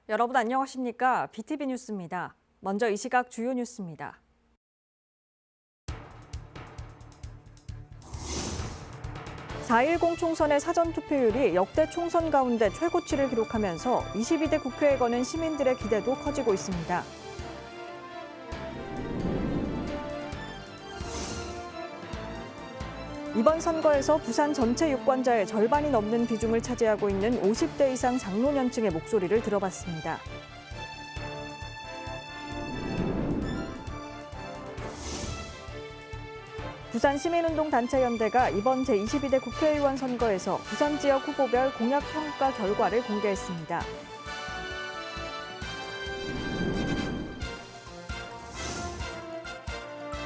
여러분 안녕하십니까? BTV 뉴스입니다. 먼저 이 시각 주요 뉴스입니다. (4.10) 총선의 사전투표율이 역대 총선 가운데 최고치를 기록하면서 22대 국회에 거는 시민들의 기대도 커지고 있습니다. 이번 선거에서 부산 전체 유권자의 절반이 넘는 비중을 차지하고 있는 50대 이상 장노년층의 목소리를 들어봤습니다. 부산시민운동단체연대가 이번 제22대 국회의원 선거에서 부산 지역 후보별 공약평가 결과를 공개했습니다.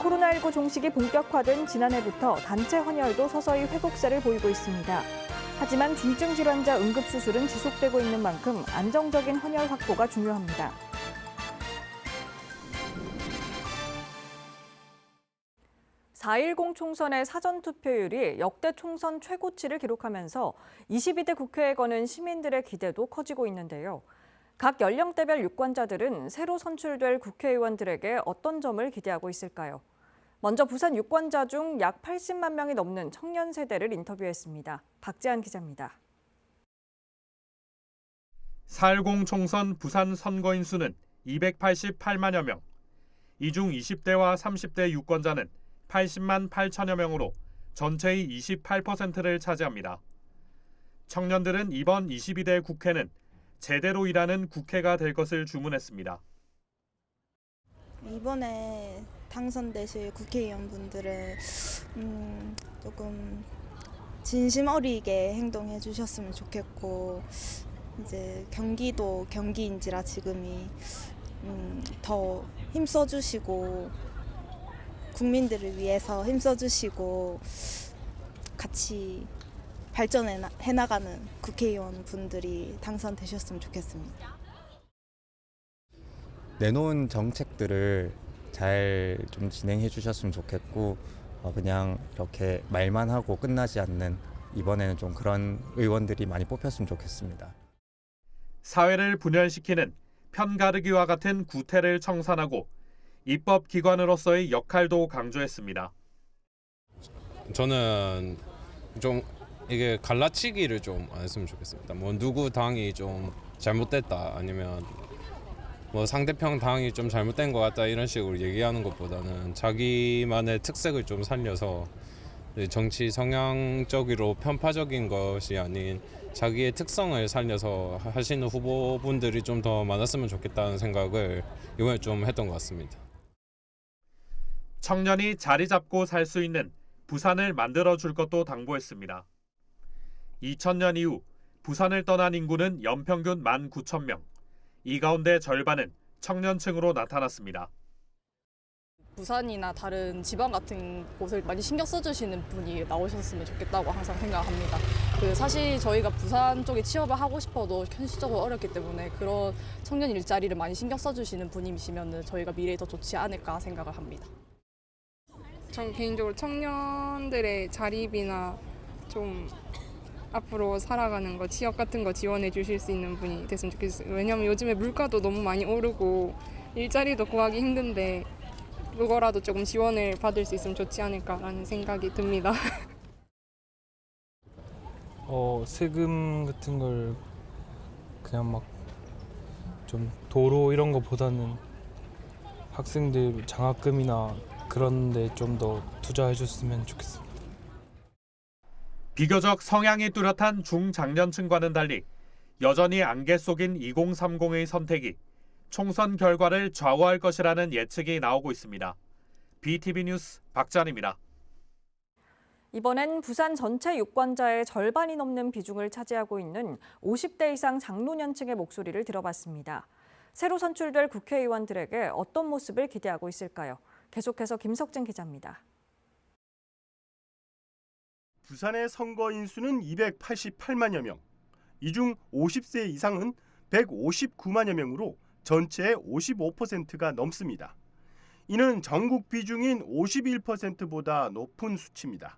코로나19 종식이 본격화된 지난해부터 단체 헌혈도 서서히 회복세를 보이고 있습니다. 하지만 중증 질환자 응급수술은 지속되고 있는 만큼 안정적인 헌혈 확보가 중요합니다. (4.10) 총선의 사전투표율이 역대 총선 최고치를 기록하면서 22대 국회에 거는 시민들의 기대도 커지고 있는데요. 각 연령대별 유권자들은 새로 선출될 국회의원들에게 어떤 점을 기대하고 있을까요? 먼저 부산 유권자 중 약 80만 명이 넘는 청년 세대를 인터뷰했습니다. 박재한 기자입니다. 4.10 총선 부산 선거인 수는 288만여 명. 이 중 20대와 30대 유권자는 80만 8천여 명으로 전체의 28%를 차지합니다. 청년들은 이번 22대 국회는 제대로 일하는 국회가 될 것을 주문했습니다. 이번에 당선되실 국회의원분들은 조금 진심 어리게 행동해 주셨으면 좋겠고, 이제 경기도 경기인지라 지금이 더 힘써 주시고 국민들을 위해서 힘써 주시고 같이 발전해 나가는 국회의원 분들이 당선되셨으면 좋겠습니다. 내놓은 정책들을 잘 좀 진행해 주셨으면 좋겠고, 그냥 이렇게 말만 하고 끝나지 않는, 이번에는 좀 그런 의원들이 많이 뽑혔으면 좋겠습니다. 사회를 분열시키는 편가르기와 같은 구태를 청산하고 입법기관으로서의 역할도 강조했습니다. 저는 좀 이게 갈라치기를 좀 안 했으면 좋겠습니다. 뭐 누구 당이 좀 잘못됐다, 아니면 뭐 상대편 당이 좀 잘못된 것 같다, 이런 식으로 얘기하는 것보다는 자기만의 특색을 좀 살려서 정치 성향적으로 편파적인 것이 아닌 자기의 특성을 살려서 하시는 후보분들이 좀 더 많았으면 좋겠다는 생각을 이번에 좀 했던 것 같습니다. 청년이 자리 잡고 살 수 있는 부산을 만들어줄 것도 당부했습니다. 2000년 이후 부산을 떠난 인구는 연평균 19,000명. 이 가운데 절반은 청년층으로 나타났습니다. 부산이나 다른 지방 같은 곳을 많이 신경 써주시는 분이 나오셨으면 좋겠다고 항상 생각합니다. 사실 저희가 부산 쪽에 취업을 하고 싶어도 현실적으로 어렵기 때문에 그런 청년 일자리를 많이 신경 써주시는 분이시면 저희가 미래에 더 좋지 않을까 생각을 합니다. 전 개인적으로 청년들의 자립이나 좀 앞으로 살아가는 거, 취업 같은 거 지원해 주실 수 있는 분이 됐으면 좋겠어요. 왜냐면 요즘에 물가도 너무 많이 오르고 일자리도 구하기 힘든데 그거라도 조금 지원을 받을 수 있으면 좋지 않을까라는 생각이 듭니다. 세금 같은 걸 그냥 막 좀 도로 이런 거보다는 학생들 장학금이나 그런 데 좀 더 투자해 줬으면 좋겠습니다. 비교적 성향이 뚜렷한 중장년층과는 달리 여전히 안개 속인 2030의 선택이 총선 결과를 좌우할 것이라는 예측이 나오고 있습니다. BTV 뉴스 박찬입니다. 이번엔 부산 전체 유권자의 절반이 넘는 비중을 차지하고 있는 50대 이상 장노년층의 목소리를 들어봤습니다. 새로 선출될 국회의원들에게 어떤 모습을 기대하고 있을까요? 계속해서 김석진 기자입니다. 부산의 선거인 수는 288만여 명. 이 중 50세 이상은 159만여 명으로 전체의 55%가 넘습니다. 이는 전국 비중인 51%보다 높은 수치입니다.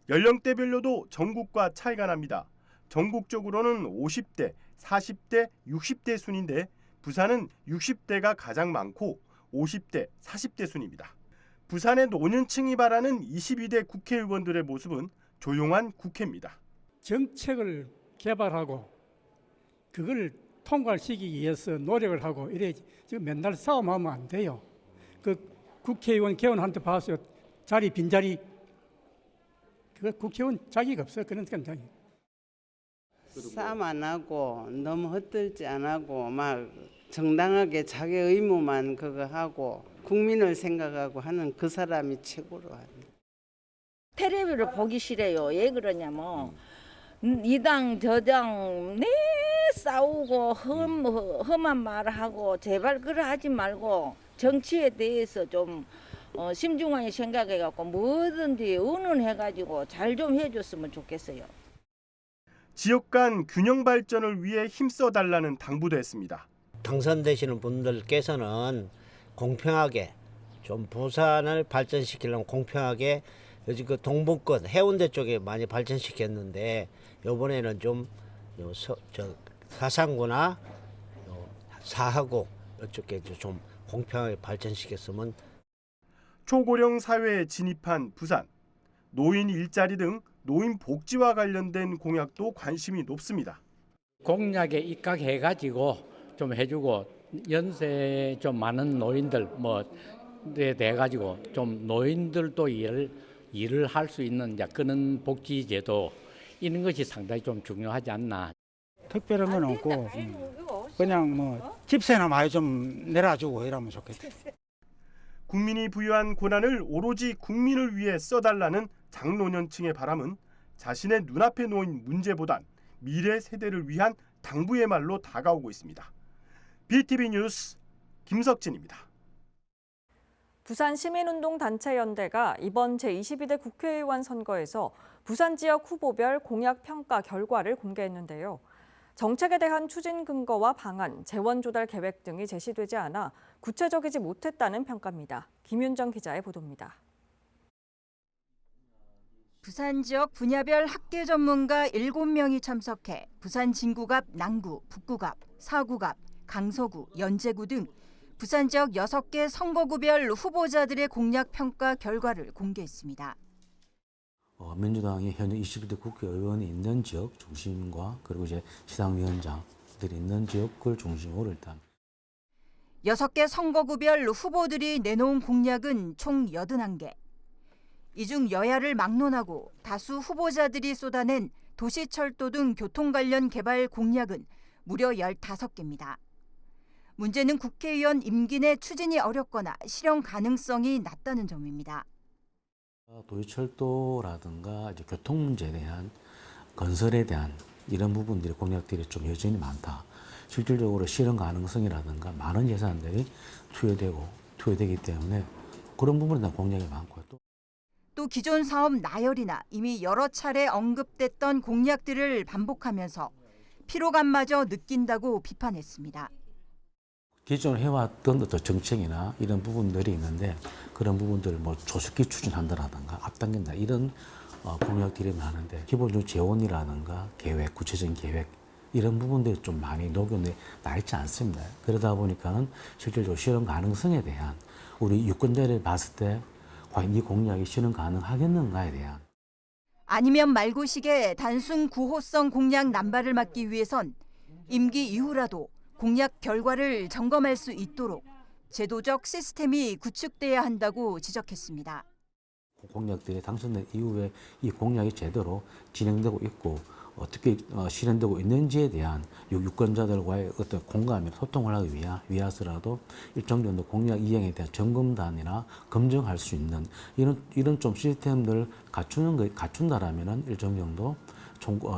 연령대별로도 전국과 차이가 납니다. 전국적으로는 50대, 40대, 60대 순인데 부산은 60대가 가장 많고 50대, 40대 순입니다. 부산의 노년층이 바라는 22대 국회의원들의 모습은 조용한 국회입니다. 정책을 개발하고 그걸 통과시키기 위해서 노력을 하고 이래 지금 맨날 싸움하면 안 돼요. 그 국회의원 개원한테 봤어요. 자리 빈자리 그 국회의원 자기가 없어요. 그러니까 싸움 안 하고 너무 헛들지 안 하고 막 정당하게 자기 의무만 그거 하고 국민을 생각하고 하는 그 사람이 최고로 하는. 텔레비를 보기 싫어요. 왜 그러냐면 이 당 저 당 네 싸우고 험한 말하고 제발 그러 하지 말고 정치에 대해서 좀 심중하게 생각해갖고 뭐든지 의논해가지고 잘 좀 해줬으면 좋겠어요. 지역 간 균형 발전을 위해 힘써달라는 당부도 했습니다. 당선되시는 분들께서는 공평하게 좀 부산을 발전시키려면 공평하게 요즘 그 동북권 해운대 쪽에 많이 발전시켰는데 이번에는 좀 사상구나 사하구 이쪽에 좀 공평하게 발전시켰으면. 초고령 사회에 진입한 부산, 노인 일자리 등 노인 복지와 관련된 공약도 관심이 높습니다. 공약에 입각해가지고 좀 해주고 연세 좀 많은 노인들 뭐에 대해 가지고 좀 노인들도 일을 할 수 있는 이제 그런 복지제도 이런 것이 상당히 좀 중요하지 않나. 특별한 건 없고 그냥 뭐 집세나 많이 좀 내려주고 이러면 좋겠다. 국민이 부여한 권한을 오로지 국민을 위해 써달라는 장노년층의 바람은 자신의 눈앞에 놓인 문제보단 미래 세대를 위한 당부의 말로 다가오고 있습니다. BTV 뉴스 김석진입니다. 부산 시민운동단체연대가 이번 제22대 국회의원 선거에서 부산 지역 후보별 공약 평가 결과를 공개했는데요. 정책에 대한 추진 근거와 방안, 재원 조달 계획 등이 제시되지 않아 구체적이지 못했다는 평가입니다. 김윤정 기자의 보도입니다. 부산 지역 분야별 학계 전문가 7명이 참석해 부산 진구갑, 남구, 북구갑, 사구갑, 강서구, 연제구 등 부산 지역 6개 선거구별 후보자들의 공약 평가 결과를 공개했습니다. 민주당이 현재 21대 국회의원이 있는 지역 중심과 그리고 이제 시당위원장들이 있는 지역을 중심으로 일단 6개 선거구별 후보들이 내놓은 공약은 총 81개. 이 중 여야를 막론하고 다수 후보자들이 쏟아낸 도시철도 등 교통 관련 개발 공약은 무려 15개입니다. 문제는 국회의원 임기 내 추진이 어렵거나 실현 가능성이 낮다는 점입니다. 도시철도라든가 이제 교통 문제에 대한 건설에 대한 이런 부분들의 공약들이 좀 여전히 많다. 실질적으로 실현 가능성이라든가 많은 예산들이 투여되기 때문에 그런 부분에 대한 공약이 많고 또 기존 사업 나열이나 이미 여러 차례 언급됐던 공약들을 반복하면서 피로감마저 느낀다고 비판했습니다. 기존 해왔던 어떤 정책이나 이런 부분들이 있는데 그런 부분들을 뭐 조속히 추진한다라든가 앞당긴다 이런 공약들이 많은데 기본적으로 재원이라든가 계획, 구체적인 계획 이런 부분들이 좀 많이 녹여내 있지 않습니다. 그러다 보니까는 실질적으로 실현 가능성에 대한 우리 유권자를 봤을 때 과연 이 공약이 실현 가능하겠는가에 대한 아니면 말고식의 단순 구호성 공약 남발을 막기 위해선 임기 이후라도 공약 결과를 점검할 수 있도록 제도적 시스템이 구축돼야 한다고 지적했습니다. 공약들이 당선된 이후에 이 공약이 제대로 진행되고 있고 어떻게 실현되고 있는지에 대한 유권자들과의 어떤 공감이나 소통을 하기 위해서라도 일정 정도 공약 이행에 대한 점검단이나 검증할 수 있는 이런 좀 시스템들을 갖춘다라면은 일정 정도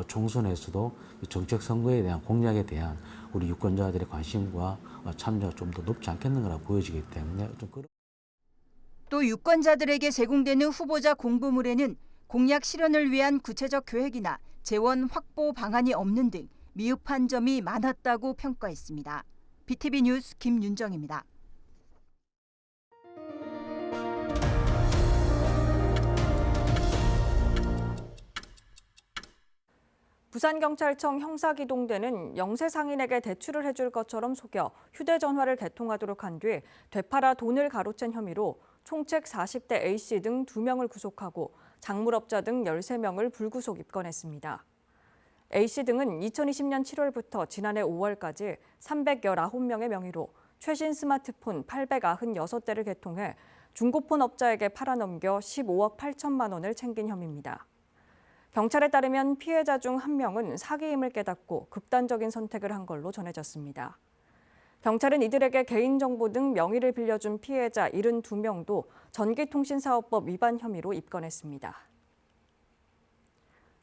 총선에서도 정책 선거에 대한 공약에 대한 우리 유권자들의 관심과 참여가 좀 더 높지 않겠는가라고 보여지기 때문에 좀 그런. 또 유권자들에게 제공되는 후보자 공보물에는 공약 실현을 위한 구체적 계획이나 재원 확보 방안이 없는 등 미흡한 점이 많았다고 평가했습니다. BTV 뉴스 김윤정입니다. 부산경찰청 형사기동대는 영세 상인에게 대출을 해줄 것처럼 속여 휴대전화를 개통하도록 한 뒤 되팔아 돈을 가로챈 혐의로 총책 40대 A씨 등 2명을 구속하고 작물업자 등 13명을 불구속 입건했습니다. A씨 등은 2020년 7월부터 지난해 5월까지 319명의 명의로 최신 스마트폰 896대를 개통해 중고폰 업자에게 팔아넘겨 15억 8천만 원을 챙긴 혐의입니다. 경찰에 따르면 피해자 중 1명은 사기임을 깨닫고 극단적인 선택을 한 걸로 전해졌습니다. 경찰은 이들에게 개인정보 등 명의를 빌려준 피해자 72명도 전기통신사업법 위반 혐의로 입건했습니다.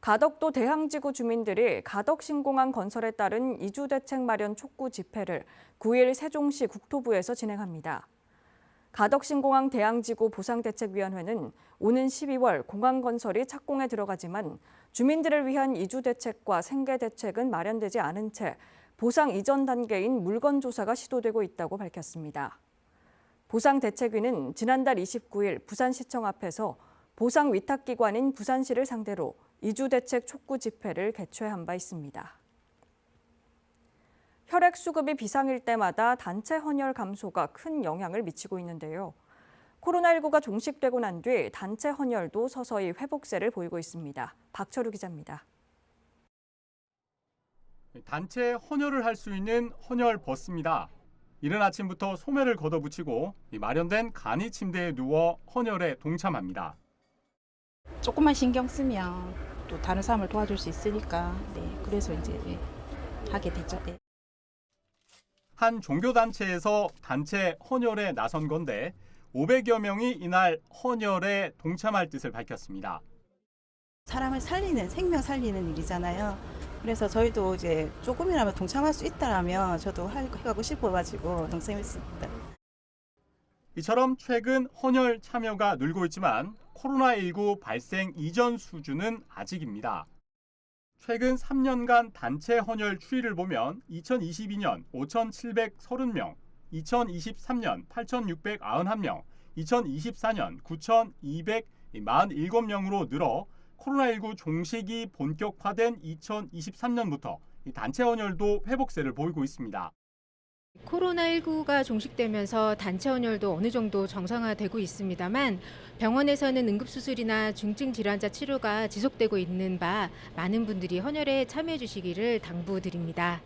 가덕도 대항지구 주민들이 가덕신공항 건설에 따른 이주대책 마련 촉구 집회를 9일 세종시 국토부에서 진행합니다. 가덕신공항 대항지구 보상대책위원회는 오는 12월 공항 건설이 착공에 들어가지만 주민들을 위한 이주대책과 생계대책은 마련되지 않은 채 보상 이전 단계인 물건조사가 시도되고 있다고 밝혔습니다. 보상대책위는 지난달 29일 부산시청 앞에서 보상 위탁기관인 부산시를 상대로 이주대책 촉구 집회를 개최한 바 있습니다. 혈액 수급이 비상일 때마다 단체 헌혈 감소가 큰 영향을 미치고 있는데요. 코로나19가 종식되고 난 뒤 단체 헌혈도 서서히 회복세를 보이고 있습니다. 박철우 기자입니다. 단체 헌혈을 할 수 있는 헌혈 버스입니다. 이른 아침부터 소매를 걷어붙이고 마련된 간이 침대에 누워 헌혈에 동참합니다. 조금만 신경 쓰면 또 다른 사람을 도와줄 수 있으니까 그래서 이제 하게 됐죠. 한 종교단체에서 단체 헌혈에 나선 건데 500여 명이 이날 헌혈에 동참할 뜻을 밝혔습니다. 사람을 살리는, 생명 살리는 일이잖아요. 그래서 저희도 이제 조금이라도 동참할 수 있다라면 저도 해가고 싶어가지고 동참했습니다. 이처럼 최근 헌혈 참여가 늘고 있지만 코로나19 발생 이전 수준은 아직입니다. 최근 3년간 단체 헌혈 추이를 보면 2022년 5,730명, 2023년 8,691명, 2024년 9,247명으로 늘어 코로나19 종식이 본격화된 2023년부터 단체 헌혈도 회복세를 보이고 있습니다. 코로나19가 종식되면서 단체 헌혈도 어느 정도 정상화되고 있습니다만 병원에서는 응급수술이나 중증 질환자 치료가 지속되고 있는 바 많은 분들이 헌혈에 참여해 주시기를 당부드립니다.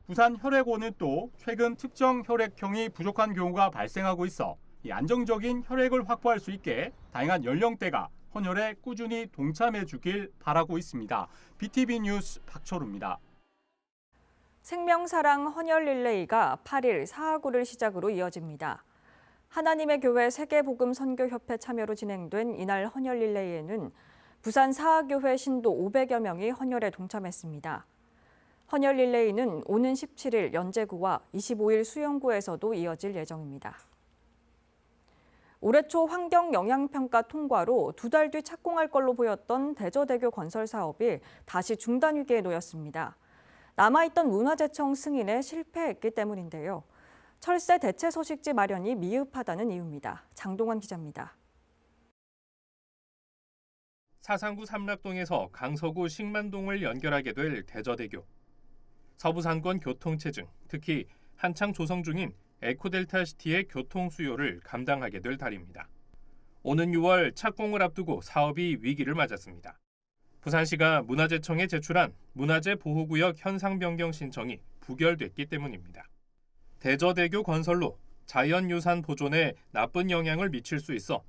부산혈액원은 또 최근 특정 혈액형이 부족한 경우가 발생하고 있어 안정적인 혈액을 확보할 수 있게 다양한 연령대가 헌혈에 꾸준히 동참해 주길 바라고 있습니다. BTV 뉴스 박철우입니다. 생명사랑 헌혈 릴레이가 8일 사하구를 시작으로 이어집니다. 하나님의 교회 세계복음선교협회 참여로 진행된 이날 헌혈 릴레이에는 부산 사하교회 신도 500여 명이 헌혈에 동참했습니다. 헌혈 릴레이는 오는 17일 연제구와 25일 수영구에서도 이어질 예정입니다. 올해 초 환경영향평가 통과로 2달 뒤 착공할 걸로 보였던 대저대교 건설 사업이 다시 중단 위기에 놓였습니다. 남아있던 문화재청 승인에 실패했기 때문인데요. 철새 대체 서식지 마련이 미흡하다는 이유입니다. 장동원 기자입니다. 사상구 삼락동에서 강서구 식만동을 연결하게 될 대저대교. 서부상권 교통체증, 특히 한창 조성 중인 에코델타시티의 교통 수요를 감당하게 될 다리입니다. 오는 6월 착공을 앞두고 사업이 위기를 맞았습니다. 부산시가 문화재청에 제출한 문화재 보호구역 현상 변경 신청이 부결됐기 때문입니다. 대저대교 건설로 자연유산 보존에 나쁜 영향을 미칠 수 있어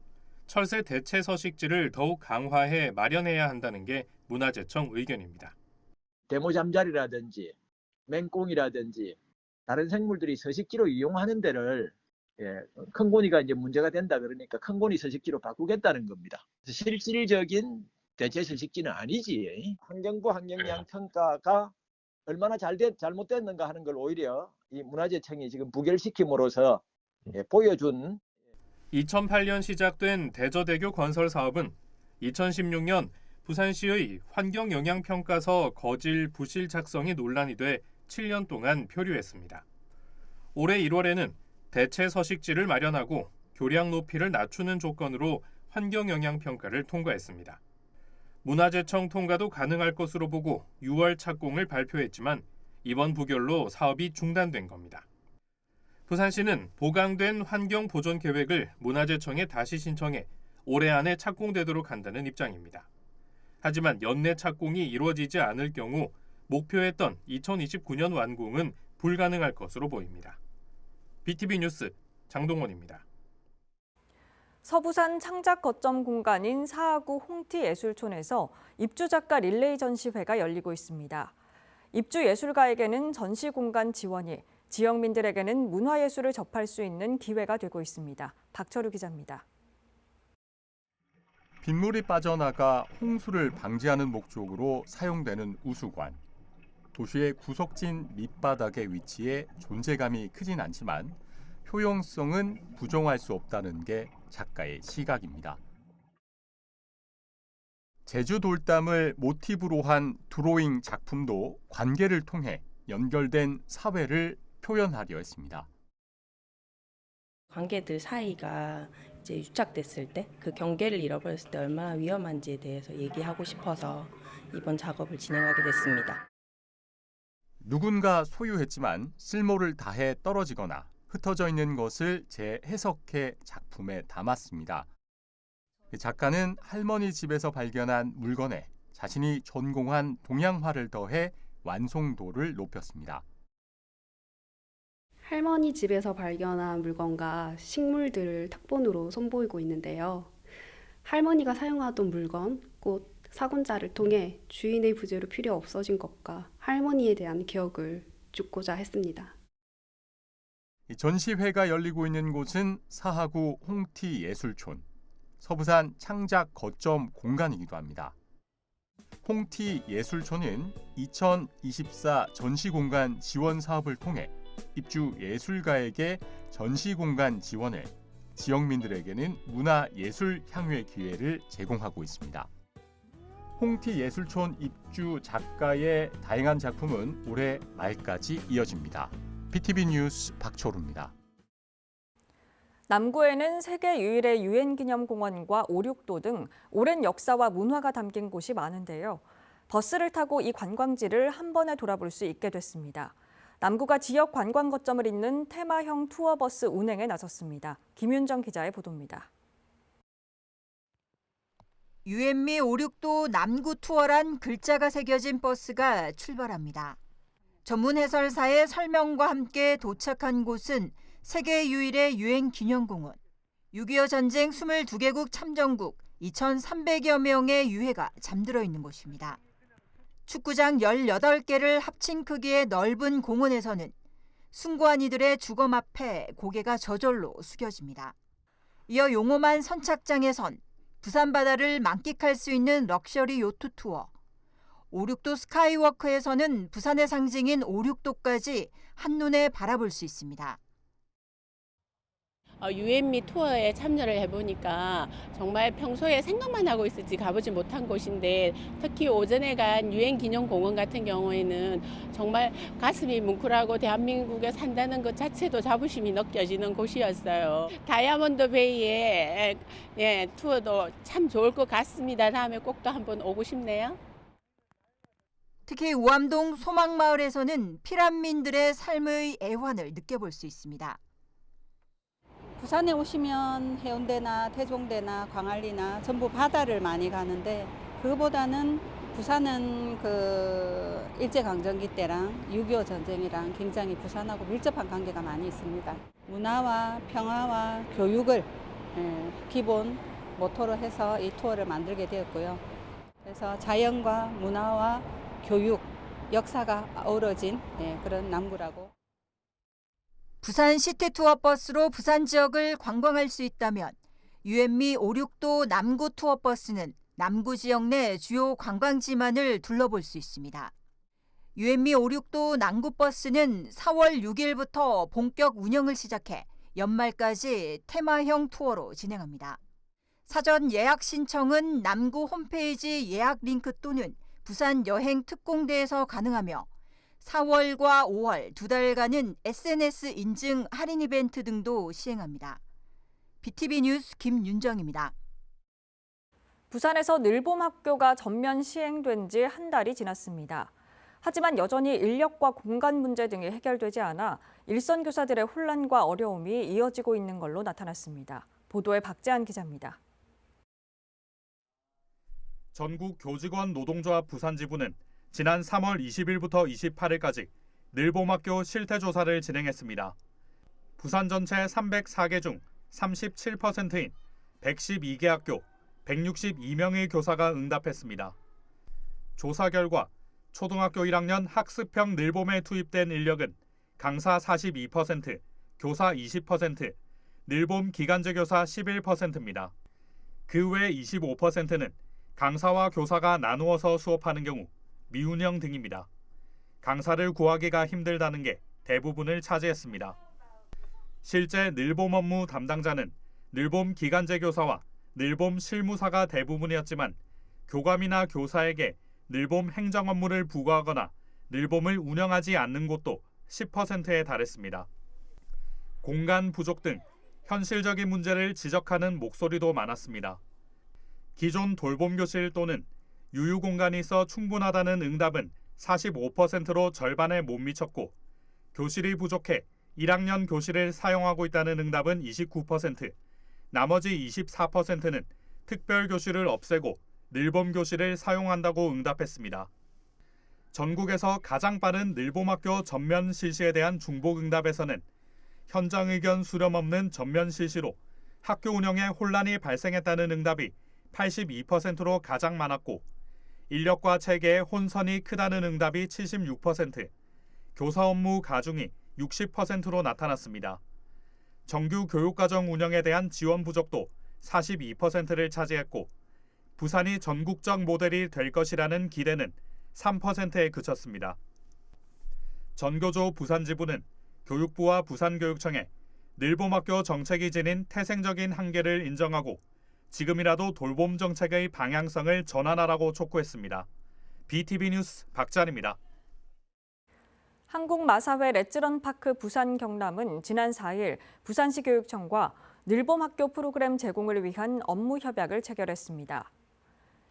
철새 대체 서식지를 더욱 강화해 마련해야 한다는 게 문화재청 의견입니다. 대모잠자리라든지 맹꽁이라든지 다른 생물들이 서식지로 이용하는 데를 큰 고니가 이제 문제가 된다 그러니까 큰 고니 서식지로 바꾸겠다는 겁니다. 실질적인 대체 서식지는 아니지. 환경부 환경영향평가가 얼마나 잘못됐는가 하는 걸 오히려 이 문화재청이 지금 부결시킴으로써 보여준. 2008년 시작된 대저대교 건설 사업은 2016년 부산시의 환경영향평가서 거질 부실 작성이 논란이 돼 7년 동안 표류했습니다. 올해 1월에는 대체 서식지를 마련하고 교량 높이를 낮추는 조건으로 환경영향평가를 통과했습니다. 문화재청 통과도 가능할 것으로 보고 6월 착공을 발표했지만 이번 부결로 사업이 중단된 겁니다. 부산시는 보강된 환경 보존 계획을 문화재청에 다시 신청해 올해 안에 착공되도록 한다는 입장입니다. 하지만 연내 착공이 이루어지지 않을 경우 목표했던 2029년 완공은 불가능할 것으로 보입니다. BTV 뉴스 장동원입니다. 서부산 창작 거점 공간인 사하구 홍티예술촌에서 입주작가 릴레이 전시회가 열리고 있습니다. 입주예술가에게는 전시 공간 지원이, 지역민들에게는 문화예술을 접할 수 있는 기회가 되고 있습니다. 박철우 기자입니다. 빗물이 빠져나가 홍수를 방지하는 목적으로 사용되는 우수관. 도시의 구석진 밑바닥에 위치해 존재감이 크진 않지만 효용성은 부정할 수 없다는 게 작가의 시각입니다. 제주 돌담을 모티브로 한 드로잉 작품도 관계를 통해 연결된 사회를 표현하려 했습니다. 관계들 사이가 이제 유착됐을 때, 그 경계를 잃어버렸을 때 얼마나 위험한지에 대해서 얘기하고 싶어서 이번 작업을 진행하게 됐습니다. 누군가 소유했지만 쓸모를 다해 떨어지거나 흩어져 있는 것을 재해석해 작품에 담았습니다. 작가는 할머니 집에서 발견한 물건에 자신이 전공한 동양화를 더해 완성도를 높였습니다. 할머니 집에서 발견한 물건과 식물들을 탁본으로 선보이고 있는데요. 할머니가 사용하던 물건, 꽃, 사군자를 통해 주인의 부재로 필요 없어진 것과 할머니에 대한 기억을 줍고자 했습니다. 전시회가 열리고 있는 곳은 사하구 홍티예술촌, 서부산 창작 거점 공간이기도 합니다. 홍티예술촌은 2024 전시공간 지원 사업을 통해 입주 예술가에게 전시공간 지원을, 지역민들에게는 문화예술 향유의 기회를 제공하고 있습니다. 홍티예술촌 입주 작가의 다양한 작품은 올해 말까지 이어집니다. BTV 뉴스 박철우입니다. 남구에는 세계 유일의 유엔기념공원과 오륙도 등 오랜 역사와 문화가 담긴 곳이 많은데요. 버스를 타고 이 관광지를 한 번에 돌아볼 수 있게 됐습니다. 남구가 지역 관광 거점을 잇는 테마형 투어버스 운행에 나섰습니다. 김윤정 기자의 보도입니다. 유엔미 오륙도 남구 투어란 글자가 새겨진 버스가 출발합니다. 전문 해설사의 설명과 함께 도착한 곳은 세계 유일의 유엔 기념공원. 6.25 전쟁 22개국 참전국 2,300여 명의 유해가 잠들어 있는 곳입니다. 축구장 18개를 합친 크기의 넓은 공원에서는 숭고한 이들의 주검 앞에 고개가 저절로 숙여집니다. 이어 용오만 선착장에선 부산 바다를 만끽할 수 있는 럭셔리 요트 투어, 오륙도 스카이워크에서는 부산의 상징인 오륙도까지 한눈에 바라볼 수 있습니다. 유엔미 투어에 참여를 해보니까 정말 평소에 생각만 하고 있을지 가보지 못한 곳인데, 특히 오전에 간 유엔기념공원 같은 경우에는 정말 가슴이 뭉클하고 대한민국에 산다는 것 자체도 자부심이 느껴지는 곳이었어요. 다이아몬드 베이의 투어도 참 좋을 것 같습니다. 다음에 꼭 또 한번 오고 싶네요. 특히 우암동 소망마을에서는 피란민들의 삶의 애환을 느껴볼 수 있습니다. 부산에 오시면 해운대나 태종대나 광안리나 전부 바다를 많이 가는데, 그거보다는 부산은 그 일제강점기 때랑 6.25 전쟁이랑 굉장히 부산하고 밀접한 관계가 많이 있습니다. 문화와 평화와 교육을 기본 모토로 해서 이 투어를 만들게 되었고요. 그래서 자연과 문화와 교육, 역사가 어우러진 그런 남구라고. 부산 시티투어 버스로 부산 지역을 관광할 수 있다면 유엔미 오륙도 남구 투어 버스는 남구 지역 내 주요 관광지만을 둘러볼 수 있습니다. 유엔미 오륙도 남구 버스는 4월 6일부터 본격 운영을 시작해 연말까지 테마형 투어로 진행합니다. 사전 예약 신청은 남구 홈페이지 예약 링크 또는 부산 여행 특공대에서 가능하며 4월과 5월 두 달간은 SNS 인증 할인 이벤트 등도 시행합니다. BTV 뉴스 김윤정입니다. 부산에서 늘봄학교가 전면 시행된 지 한 달이 지났습니다. 하지만 여전히 인력과 공간 문제 등이 해결되지 않아 일선 교사들의 혼란과 어려움이 이어지고 있는 걸로 나타났습니다. 보도에 박재한 기자입니다. 전국 교직원 노동조합 부산지부는 지난 3월 20일부터 28일까지 늘봄학교 실태조사를 진행했습니다. 부산 전체 304개 중 37%인 112개 학교 162명의 교사가 응답했습니다. 조사 결과 초등학교 1학년 학습형 늘봄에 투입된 인력은 강사 42%, 교사 20%, 늘봄 기간제 교사 11%입니다. 그 외 25%는 강사와 교사가 나누어서 수업하는 경우 미운영 등입니다. 강사를 구하기가 힘들다는 게 대부분을 차지했습니다. 실제 늘봄 업무 담당자는 늘봄 기간제 교사와 늘봄 실무사가 대부분이었지만 교감이나 교사에게 늘봄 행정 업무를 부과하거나 늘봄을 운영하지 않는 곳도 10%에 달했습니다. 공간 부족 등 현실적인 문제를 지적하는 목소리도 많았습니다. 기존 돌봄교실 또는 유유공간이 있어 충분하다는 응답은 45%로 절반에 못 미쳤고 교실이 부족해 1학년 교실을 사용하고 있다는 응답은 29%, 나머지 24%는 특별교실을 없애고 늘봄교실을 사용한다고 응답했습니다. 전국에서 가장 빠른 늘봄학교 전면 실시에 대한 중복응답에서는 현장 의견 수렴 없는 전면 실시로 학교 운영에 혼란이 발생했다는 응답이 82%로 가장 많았고 인력과 체계의 혼선이 크다는 응답이 76%, 교사 업무 가중이 60%로 나타났습니다. 정규 교육과정 운영에 대한 지원 부족도 42%를 차지했고 부산이 전국적 모델이 될 것이라는 기대는 3%에 그쳤습니다. 전교조 부산지부는 교육부와 부산교육청에 늘봄학교 정책이 지닌 태생적인 한계를 인정하고 지금이라도 돌봄 정책의 방향성을 전환하라고 촉구했습니다. BTV 뉴스 박찬입니다. 한국마사회 렛츠런파크 부산 경남은 지난 4일 부산시 교육청과 늘봄학교 프로그램 제공을 위한 업무 협약을 체결했습니다.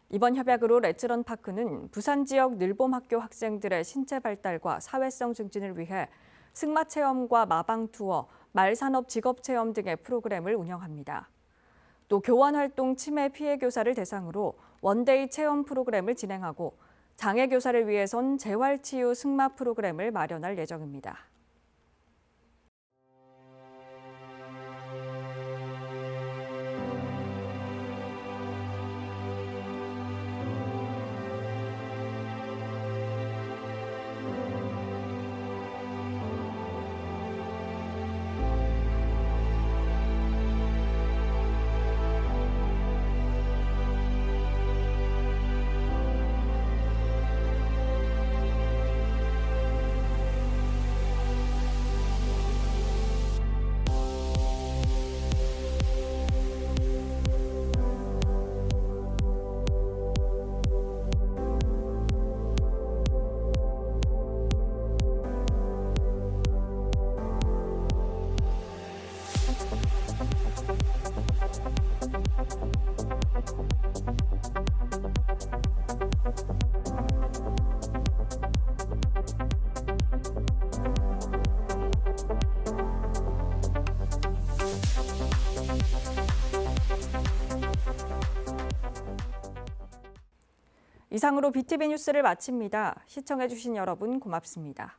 이번 협약으로 렛츠런파크는 부산 지역 늘봄학교 학생들의 신체 발달과 사회성 증진을 위해 승마 체험과 마방 투어, 말산업 직업 체험 등의 프로그램을 운영합니다. 또 교환활동 치매 피해 교사를 대상으로 원데이 체험 프로그램을 진행하고 장애 교사를 위해선 재활치유 승마 프로그램을 마련할 예정입니다. 이상으로 BTV 뉴스를 마칩니다. 시청해주신 여러분 고맙습니다.